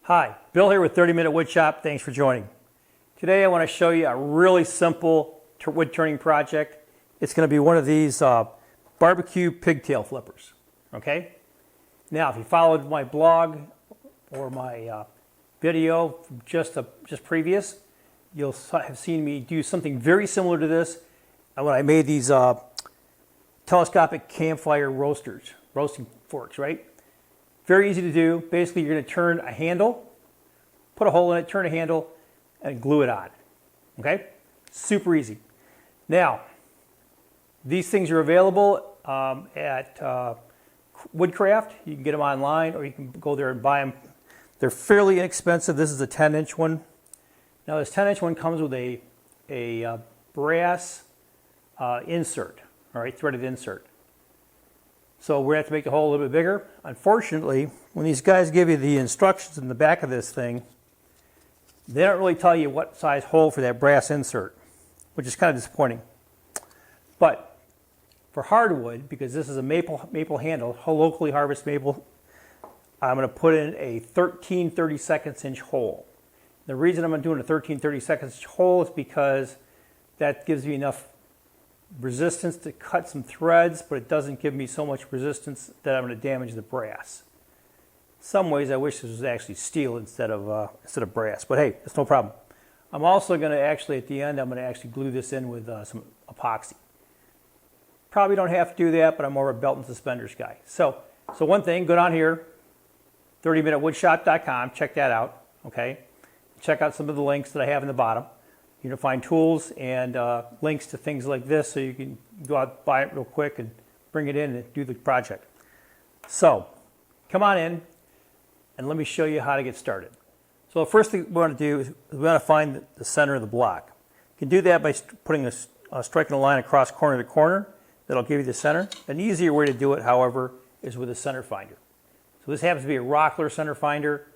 Hi, Bill here with 30 Minute Wood Shop. Thanks for joining. Today I want to show you a really simple wood turning project. It's going to be one of these BBQ pigtail flippers. Okay? Now, if you followed my blog or my video just previous, you'll have seen me do something very similar to this when I made these telescopic campfire roasting forks, right? Very easy to do. Basically, you're going to turn a handle, put a hole in it, turn a handle, and glue it on. Okay? Super easy. Now, these things are available at Woodcraft. You can get them online, or you can go there and buy them. They're fairly inexpensive. This is a 10-inch one. Now, this 10-inch one comes with a brass insert, all right, threaded insert. So we're going to have to make the hole a little bit bigger. Unfortunately, when these guys give you the instructions in the back of this thing, they don't really tell you what size hole for that brass insert, which is kind of disappointing. But for hardwood, because this is a maple handle, locally harvested maple, I'm going to put in a 13/32 inch hole. The reason I'm doing a 13/32 inch hole is because that gives me enough resistance to cut some threads, but it doesn't give me so much resistance that I'm going to damage the brass. In some ways, I wish this was actually steel instead of brass, but hey, it's no problem. I'm also going to actually, at the end, I'm going to actually glue this in with some epoxy. Probably don't have to do that, but I'm more of a belt and suspenders guy. So one thing, go down here, 30minutewoodshop.com, check that out, okay? Check out some of the links that I have in the bottom. You're going to find tools and links to things like this, so you can go out, buy it real quick, and bring it in and do the project. So, come on in, and let me show you how to get started. So the first thing we want to do is we want to find the center of the block. You can do that by striking a line across corner to corner. That'll give you the center. An easier way to do it, however, is with a center finder. So this happens to be a Rockler center finder.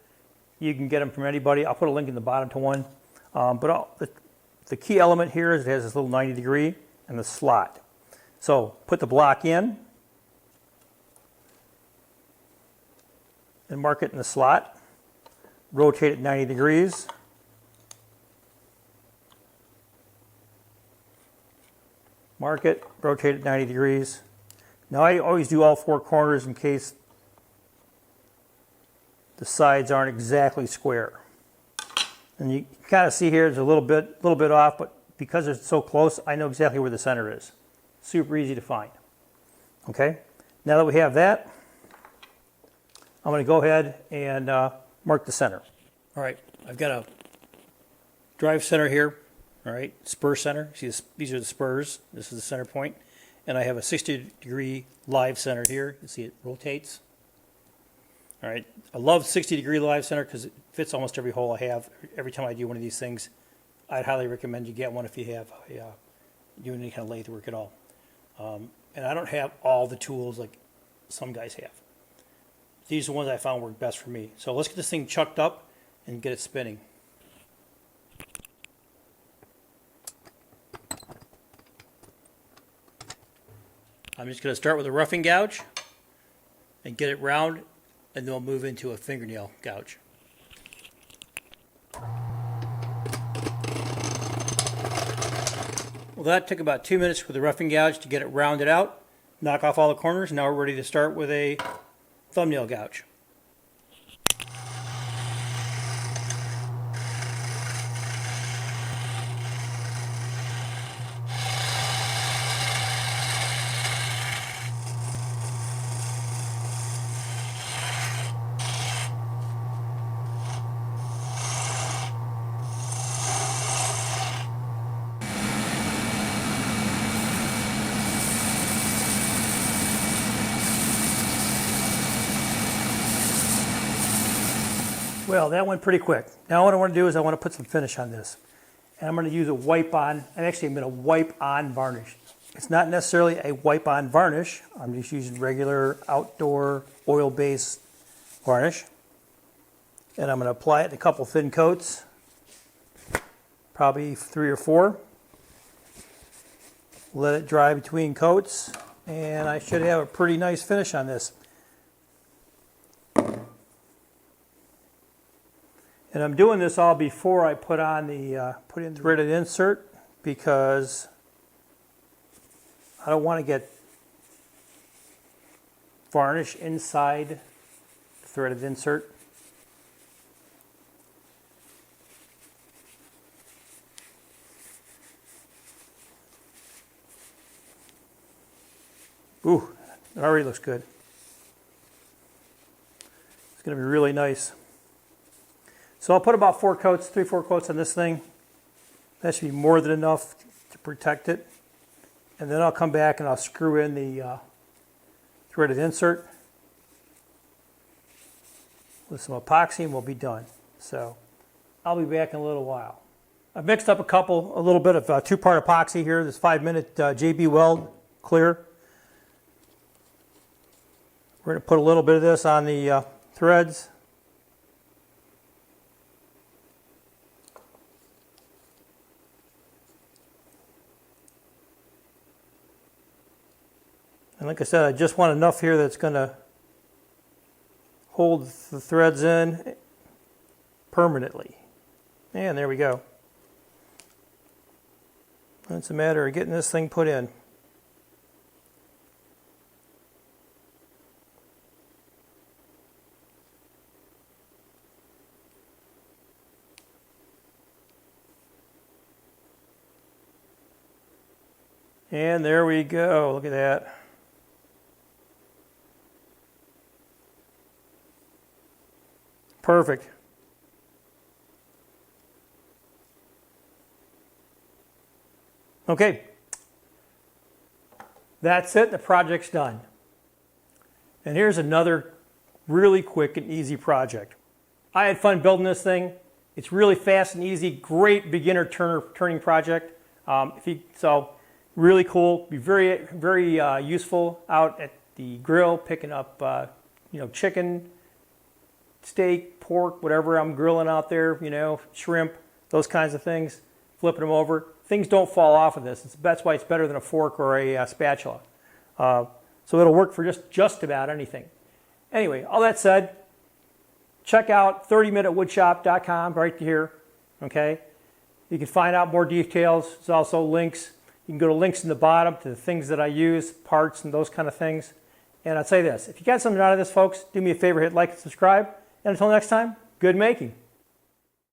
You can get them from anybody. I'll put a link in the bottom to one. The key element here is it has this little 90 degree and the slot. So put the block in and mark it in the slot. Rotate it 90 degrees. Mark it, rotate it 90 degrees. Now I always do all four corners in case the sides aren't exactly square. And you kind of see here it's a little bit off, but because it's so close, I know exactly where the center is. Super easy to find. Okay, now that we have that, I'm going to go ahead and mark the center. All right, I've got a drive center here. All right, spur center. See, these are the spurs. This is the center point, and I have a 60-degree live center here. You see it rotates. All right, I love 60-degree live center because it fits almost every hole I have. Every time I do one of these things, I'd highly recommend you get one if you have doing any kind of lathe work at all. And I don't have all the tools like some guys have. These are the ones I found work best for me. So let's get this thing chucked up and get it spinning. I'm just going to start with a roughing gouge and get it round, and then we'll move into a fingernail gouge. Well, that took about 2 minutes with the roughing gouge to get it rounded out, knock off all the corners. Now we're ready to start with a thumbnail gouge. Well, that went pretty quick. Now what I want to do is I want to put some finish on this. And I'm going to use a wipe on, and actually I'm going to wipe on varnish. It's not necessarily a wipe on varnish. I'm just using regular outdoor oil-based varnish. And I'm going to apply it in a couple thin coats, probably 3 or 4. Let it dry between coats, and I should have a pretty nice finish on this. And I'm doing this all before I put on the threaded insert, because I don't want to get varnish inside the threaded insert. Ooh, it already looks good. It's going to be really nice. So I'll put about 4 coats, 3-4 coats on this thing. That should be more than enough to protect it. And then I'll come back and I'll screw in the threaded insert with some epoxy and we'll be done. So I'll be back in a little while. I've mixed up a little bit of 2-part epoxy here. This 5-minute JB Weld clear. We're going to put a little bit of this on the threads. And like I said, I just want enough here that's going to hold the threads in permanently. And there we go. It's a matter of getting this thing put in. And there we go. Look at that. Perfect. Okay. That's it. The project's done. And here's another really quick and easy project. I had fun building this thing. It's really fast and easy. Great beginner turning project. Really cool. Be very useful out at the grill, picking up chicken, steak, pork, whatever I'm grilling out there, shrimp, those kinds of things, flipping them over. Things don't fall off of this. That's why it's better than a fork or a spatula. So it'll work for just about anything. Anyway, all that said, check out 30minutewoodshop.com right here. Okay, you can find out more details. There's also links. You can go to links in the bottom to the things that I use, parts and those kind of things. And I'll say this, if you got something out of this, folks, do me a favor, hit like and subscribe. And until next time, good making.